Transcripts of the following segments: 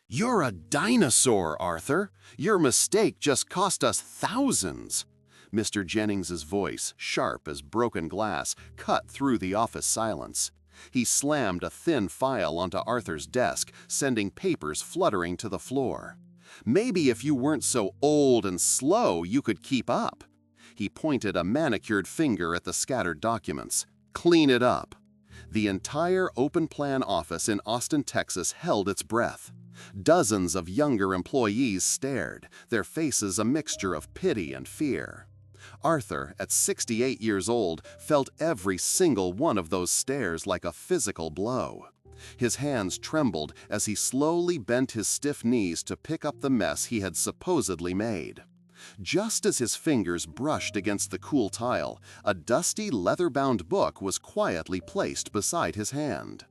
"You're a dinosaur, Arthur! Your mistake just cost us thousands!" Mr. Jennings's voice, sharp as broken glass, cut through the office silence. He slammed a thin file onto Arthur's desk, sending papers fluttering to the floor. "Maybe if you weren't so old and slow, you could keep up." He pointed a manicured finger at the scattered documents. "Clean it up." The entire open-plan office in Austin, Texas held its breath. Dozens of younger employees stared, their faces a mixture of pity and fear. Arthur, at 68 years old, felt every single one of those stares like a physical blow. His hands trembled as he slowly bent his stiff knees to pick up the mess he had supposedly made. Just as his fingers brushed against the cool tile, a dusty leather-bound book was quietly placed beside his hand.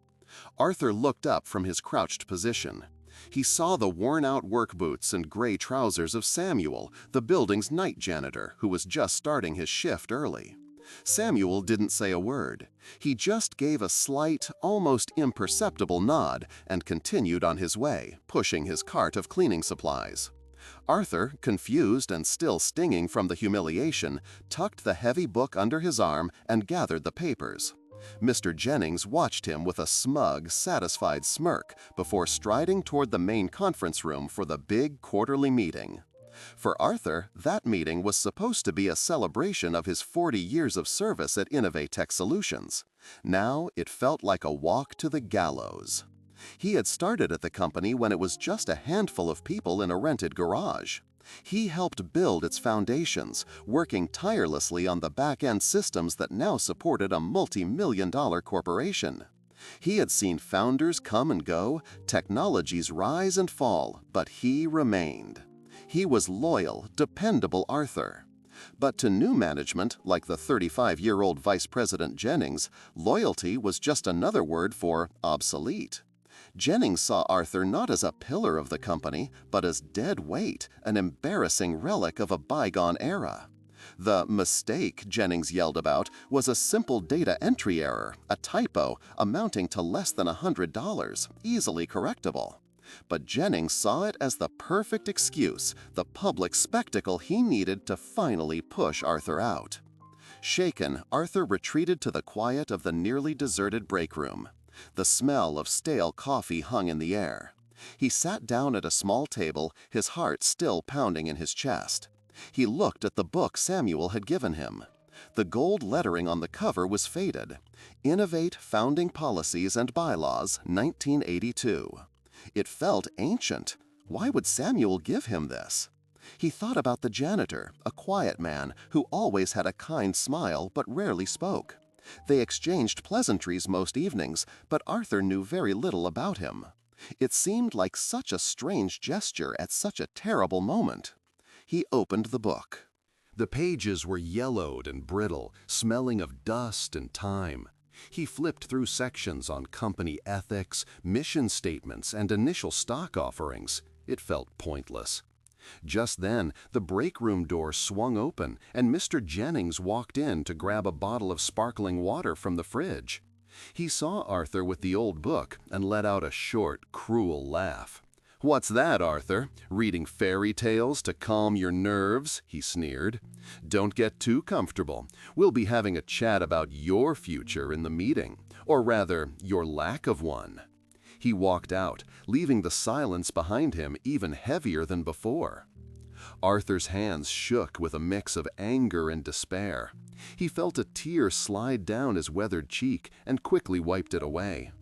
Arthur looked up from his crouched position. He saw the worn-out work boots and gray trousers of Samuel, the building's night janitor, who was just starting his shift early. Samuel didn't say a word. He just gave a slight, almost imperceptible nod and continued on his way, pushing his cart of cleaning supplies. Arthur, confused and still stinging from the humiliation, tucked the heavy book under his arm and gathered the papers. Mr. Jennings watched him with a smug, satisfied smirk before striding toward the main conference room for the big quarterly meeting. For Arthur, that meeting was supposed to be a celebration of his 40 years of service at Innovate Tech Solutions. Now it felt like a walk to the gallows. He had started at the company when it was just a handful of people in a rented garage. He helped build its foundations, working tirelessly on the back-end systems that now supported a multi-million-dollar corporation. He had seen founders come and go, technologies rise and fall, but he remained. He was loyal, dependable Arthur. But to new management, like the 35-year-old Vice President Jennings, loyalty was just another word for obsolete. Jennings saw Arthur not as a pillar of the company, but as dead weight, an embarrassing relic of a bygone era. The mistake Jennings yelled about was a simple data entry error, a typo amounting to less than $100, easily correctable. But Jennings saw it as the perfect excuse, the public spectacle he needed to finally push Arthur out. Shaken, Arthur retreated to the quiet of the nearly deserted break room. The smell of stale coffee hung in the air. He sat down at a small table, his heart still pounding in his chest. He looked at the book Samuel had given him. The gold lettering on the cover was faded. Innovate Founding Policies and Bylaws, 1982. It felt ancient. Why would Samuel give him this? He thought about the janitor, a quiet man who always had a kind smile but rarely spoke. They exchanged pleasantries most evenings, but Arthur knew very little about him. It seemed like such a strange gesture at such a terrible moment. He opened the book. The pages were yellowed and brittle, smelling of dust and time. He flipped through sections on company ethics, mission statements, and initial stock offerings. It felt pointless. Just then, the break room door swung open, and Mr. Jennings walked in to grab a bottle of sparkling water from the fridge. He saw Arthur with the old book and let out a short, cruel laugh. "What's that, Arthur? Reading fairy tales to calm your nerves?" he sneered. "Don't get too comfortable. We'll be having a chat about your future in the meeting, or rather, your lack of one." He walked out, leaving the silence behind him even heavier than before. Arthur's hands shook with a mix of anger and despair. He felt a tear slide down his weathered cheek and quickly wiped it away.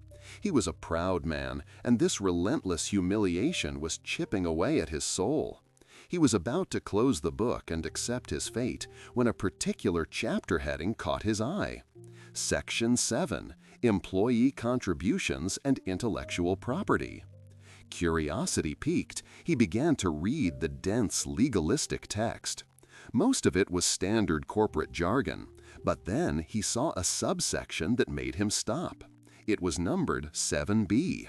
He was a proud man, and this relentless humiliation was chipping away at his soul. He was about to close the book and accept his fate when a particular chapter heading caught his eye. Section 7, Employee Contributions and Intellectual Property. Curiosity piqued, he began to read the dense, legalistic text. Most of it was standard corporate jargon, but then he saw a subsection that made him stop. It was numbered 7B.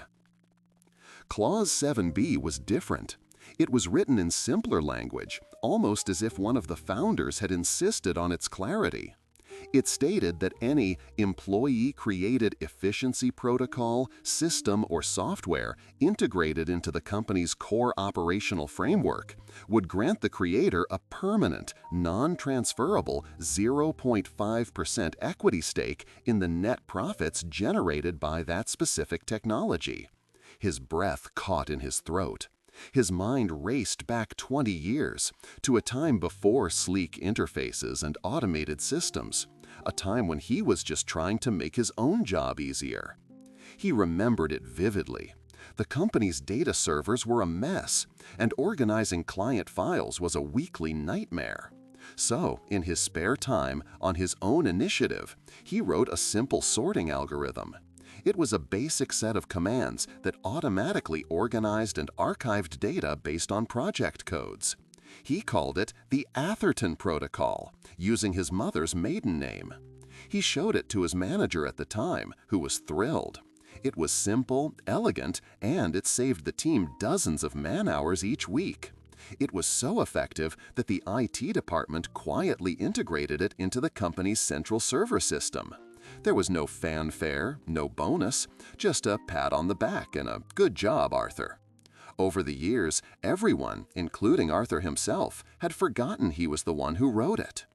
Clause 7B was different. It was written in simpler language, almost as if one of the founders had insisted on its clarity. It stated that any employee-created efficiency protocol, system, or software integrated into the company's core operational framework would grant the creator a permanent, non-transferable 0.5% equity stake in the net profits generated by that specific technology. His breath caught in his throat. His mind raced back 20 years, to a time before sleek interfaces and automated systems, a time when he was just trying to make his own job easier. He remembered it vividly. The company's data servers were a mess, and organizing client files was a weekly nightmare. So, in his spare time, on his own initiative, he wrote a simple sorting algorithm. It was a basic set of commands that automatically organized and archived data based on project codes. He called it the Atherton Protocol, using his mother's maiden name. He showed it to his manager at the time, who was thrilled. It was simple, elegant, and it saved the team dozens of man-hours each week. It was so effective that the IT department quietly integrated it into the company's central server system. There was no fanfare, no bonus, just a pat on the back and a "good job, Arthur." Over the years, everyone, including Arthur himself, had forgotten he was the one who wrote it.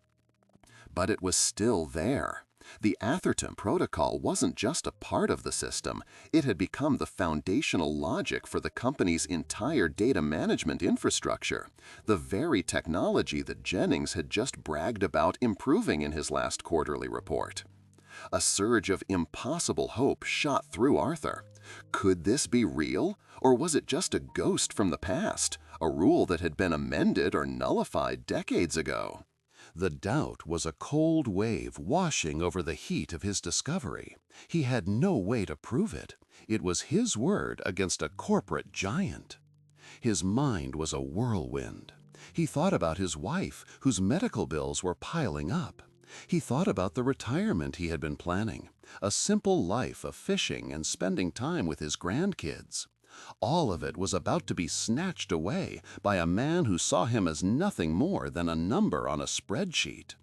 But it was still there. The Atherton Protocol wasn't just a part of the system, it had become the foundational logic for the company's entire data management infrastructure, the very technology that Jennings had just bragged about improving in his last quarterly report. A surge of impossible hope shot through Arthur. Could this be real, or was it just a ghost from the past, a rule that had been amended or nullified decades ago? The doubt was a cold wave washing over the heat of his discovery. He had no way to prove it. It was his word against a corporate giant. His mind was a whirlwind. He thought about his wife, whose medical bills were piling up. He thought about the retirement he had been planning, a simple life of fishing and spending time with his grandkids. All of it was about to be snatched away by a man who saw him as nothing more than a number on a spreadsheet.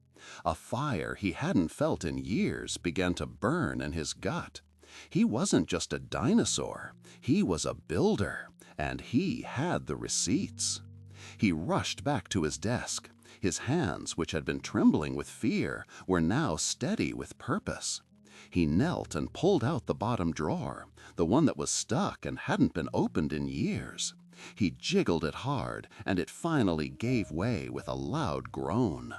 A fire he hadn't felt in years began to burn in his gut. He wasn't just a dinosaur, he was a builder, and he had the receipts. He rushed back to his desk. His hands, which had been trembling with fear, were now steady with purpose. He knelt and pulled out the bottom drawer, the one that was stuck and hadn't been opened in years. He jiggled it hard, and it finally gave way with a loud groan.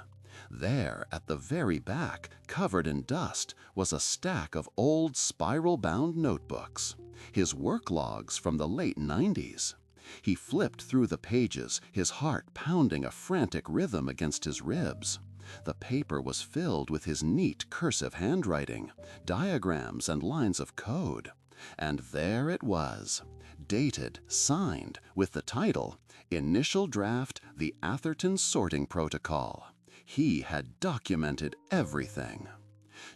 There, at the very back, covered in dust, was a stack of old spiral-bound notebooks, his work logs from the late 90s. He flipped through the pages, his heart pounding a frantic rhythm against his ribs. The paper was filled with his neat cursive handwriting, diagrams and lines of code. And there it was, dated, signed, with the title, Initial Draft, the Atherton Sorting Protocol. He had documented everything.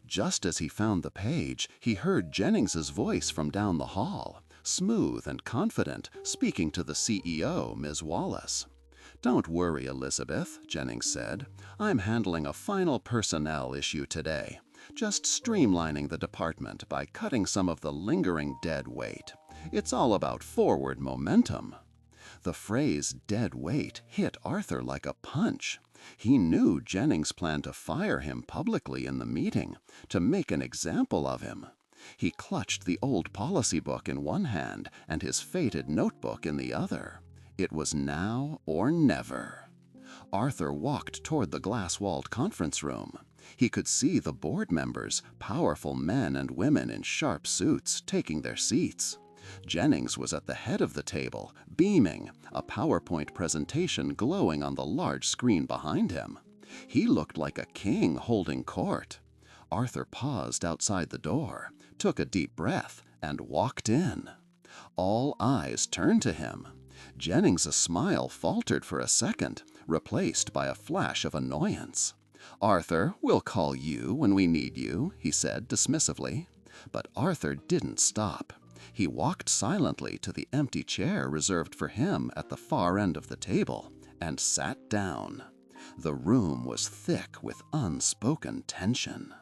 Just as he found the page, he heard Jennings's voice from down the hall, smooth and confident, speaking to the CEO, Ms. Wallace. "Don't worry, Elizabeth," Jennings said. "I'm handling a final personnel issue today, just streamlining the department by cutting some of the lingering dead weight. It's all about forward momentum." The phrase "dead weight" hit Arthur like a punch. He knew Jennings planned to fire him publicly in the meeting, to make an example of him. He clutched the old policy book in one hand and his faded notebook in the other. It was now or never. Arthur walked toward the glass-walled conference room. He could see the board members, powerful men and women in sharp suits, taking their seats. Jennings was at the head of the table, beaming, a PowerPoint presentation glowing on the large screen behind him. He looked like a king holding court. Arthur paused outside the door, took a deep breath, and walked in. All eyes turned to him. Jennings' smile faltered for a second, replaced by a flash of annoyance. "Arthur, we'll call you when we need you," he said dismissively. But Arthur didn't stop. He walked silently to the empty chair reserved for him at the far end of the table and sat down. The room was thick with unspoken tension.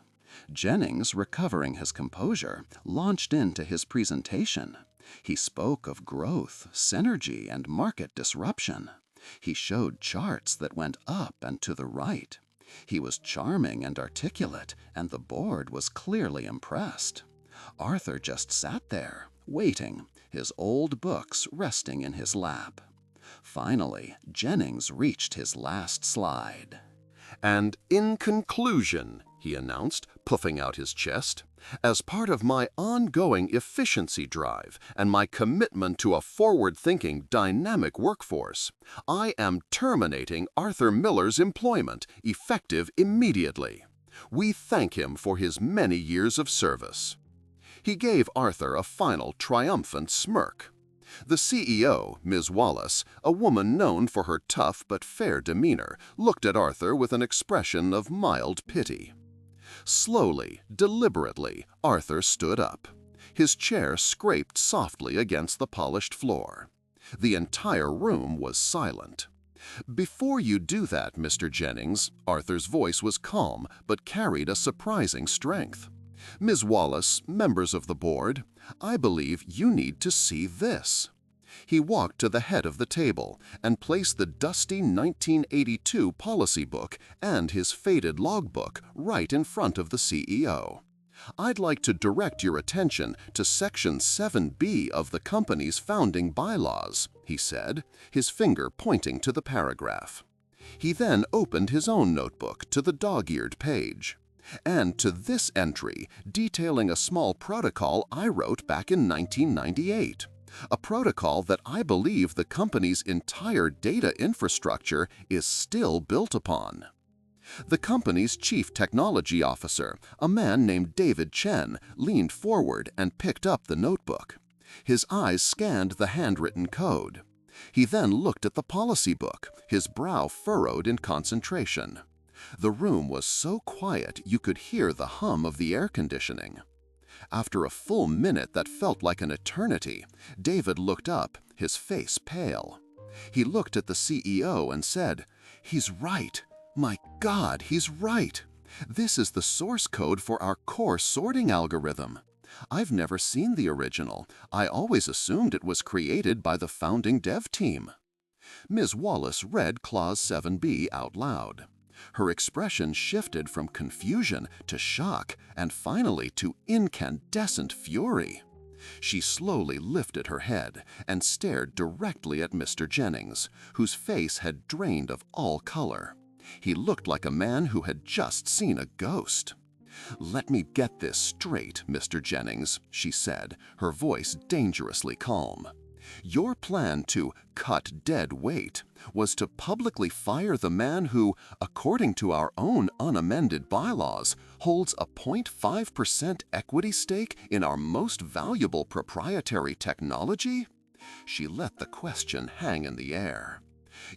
Jennings, recovering his composure, launched into his presentation. He spoke of growth, synergy, and market disruption. He showed charts that went up and to the right. He was charming and articulate, and the board was clearly impressed. Arthur just sat there, waiting, his old books resting in his lap. Finally, Jennings reached his last slide. "And in conclusion," he announced, puffing out his chest, "as part of my ongoing efficiency drive and my commitment to a forward-thinking, dynamic workforce, I am terminating Arthur Miller's employment, effective immediately. We thank him for his many years of service." He gave Arthur a final triumphant smirk. The CEO, Ms. Wallace, a woman known for her tough but fair demeanor, looked at Arthur with an expression of mild pity. Slowly, deliberately, Arthur stood up. His chair scraped softly against the polished floor. The entire room was silent. "Before you do that, Mr. Jennings," Arthur's voice was calm but carried a surprising strength. "Ms. Wallace, members of the board, I believe you need to see this." He walked to the head of the table and placed the dusty 1982 policy book and his faded logbook right in front of the CEO. "I'd like to direct your attention to Section 7B of the company's founding bylaws," he said, his finger pointing to the paragraph. He then opened his own notebook to the dog-eared page. "And to this entry, detailing a small protocol I wrote back in 1998. A protocol that I believe the company's entire data infrastructure is still built upon." The company's chief technology officer, a man named David Chen, leaned forward and picked up the notebook. His eyes scanned the handwritten code. He then looked at the policy book, his brow furrowed in concentration. The room was so quiet you could hear the hum of the air conditioning. After a full minute that felt like an eternity, David looked up, his face pale. He looked at the CEO and said, "He's right. My God, he's right. This is the source code for our core sorting algorithm. I've never seen the original. I always assumed it was created by the founding dev team." Ms. Wallace read Clause 7B out loud. Her expression shifted from confusion to shock and finally to incandescent fury. She slowly lifted her head and stared directly at Mr. Jennings, whose face had drained of all color. He looked like a man who had just seen a ghost. "Let me get this straight, Mr. Jennings," she said, her voice dangerously calm. "Your plan to cut dead weight was to publicly fire the man who, according to our own unamended bylaws, holds a 0.5% equity stake in our most valuable proprietary technology?" She let the question hang in the air.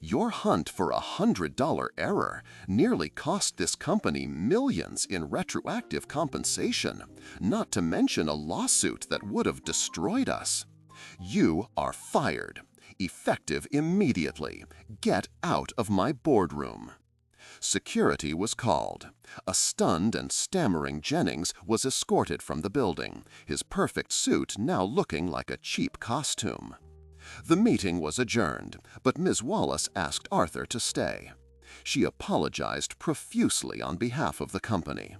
"Your hunt for a $100 error nearly cost this company millions in retroactive compensation, not to mention a lawsuit that would have destroyed us. You are fired. Effective immediately. Get out of my boardroom." Security was called. A stunned and stammering Jennings was escorted from the building, his perfect suit now looking like a cheap costume. The meeting was adjourned, but Ms. Wallace asked Arthur to stay. She apologized profusely on behalf of the company.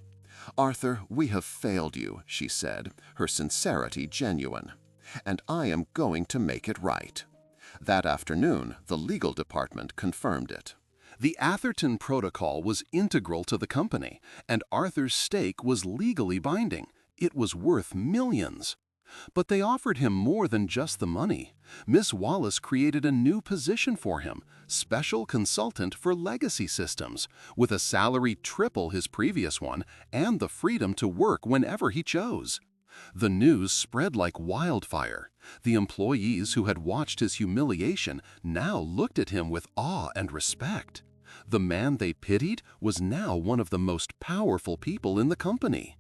"Arthur, we have failed you," she said, her sincerity genuine. "And I am going to make it right." That afternoon, the legal department confirmed it. The Atherton Protocol was integral to the company, and Arthur's stake was legally binding. It was worth millions. But they offered him more than just the money. Miss Wallace created a new position for him, special consultant for legacy systems, with a salary triple his previous one and the freedom to work whenever he chose. The news spread like wildfire. The employees who had watched his humiliation now looked at him with awe and respect. The man they pitied was now one of the most powerful people in the company.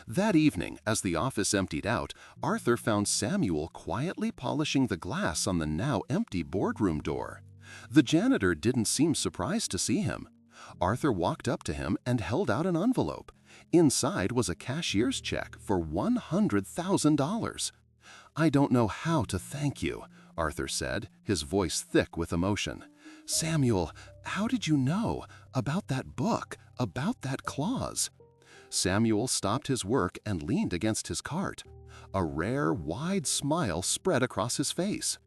That evening, as the office emptied out, Arthur found Samuel quietly polishing the glass on the now empty boardroom door. The janitor didn't seem surprised to see him. Arthur walked up to him and held out an envelope. Inside was a cashier's check for $100,000. "I don't know how to thank you," Arthur said, his voice thick with emotion. "Samuel, how did you know? About that book, about that clause?" Samuel stopped his work and leaned against his cart. A rare, wide smile spread across his face.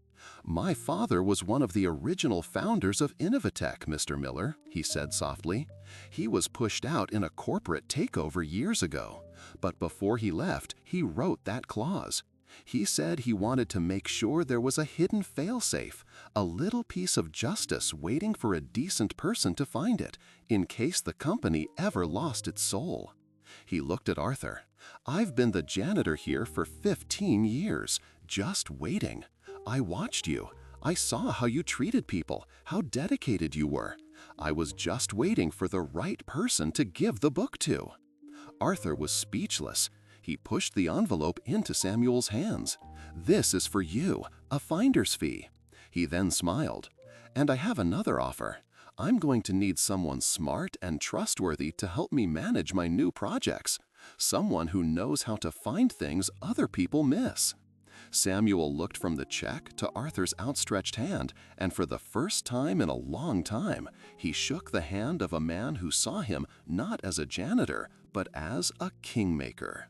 "My father was one of the original founders of Innovatech, Mr. Miller," he said softly. "He was pushed out in a corporate takeover years ago. But before he left, he wrote that clause. He said he wanted to make sure there was a hidden failsafe, a little piece of justice waiting for a decent person to find it, in case the company ever lost its soul." He looked at Arthur. "I've been the janitor here for 15 years, just waiting. I watched you. I saw how you treated people, how dedicated you were. I was just waiting for the right person to give the book to." Arthur was speechless. He pushed the envelope into Samuel's hands. "This is for you, a finder's fee." He then smiled. "And I have another offer. I'm going to need someone smart and trustworthy to help me manage my new projects. Someone who knows how to find things other people miss." Samuel looked from the check to Arthur's outstretched hand, and for the first time in a long time, he shook the hand of a man who saw him not as a janitor, but as a kingmaker.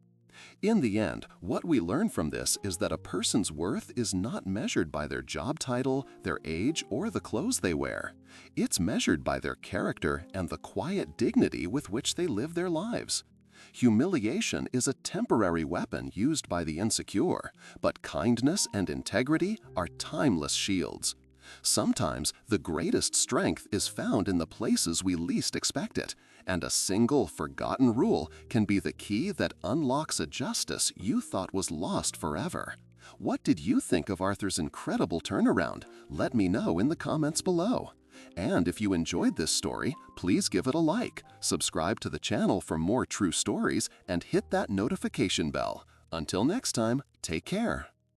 In the end, what we learn from this is that a person's worth is not measured by their job title, their age, or the clothes they wear. It's measured by their character and the quiet dignity with which they live their lives. Humiliation is a temporary weapon used by the insecure, but kindness and integrity are timeless shields. Sometimes the greatest strength is found in the places we least expect it, and a single forgotten rule can be the key that unlocks a justice you thought was lost forever. What did you think of Arthur's incredible turnaround? Let me know in the comments below. And if you enjoyed this story, please give it a like, subscribe to the channel for more true stories, and hit that notification bell. Until next time, take care.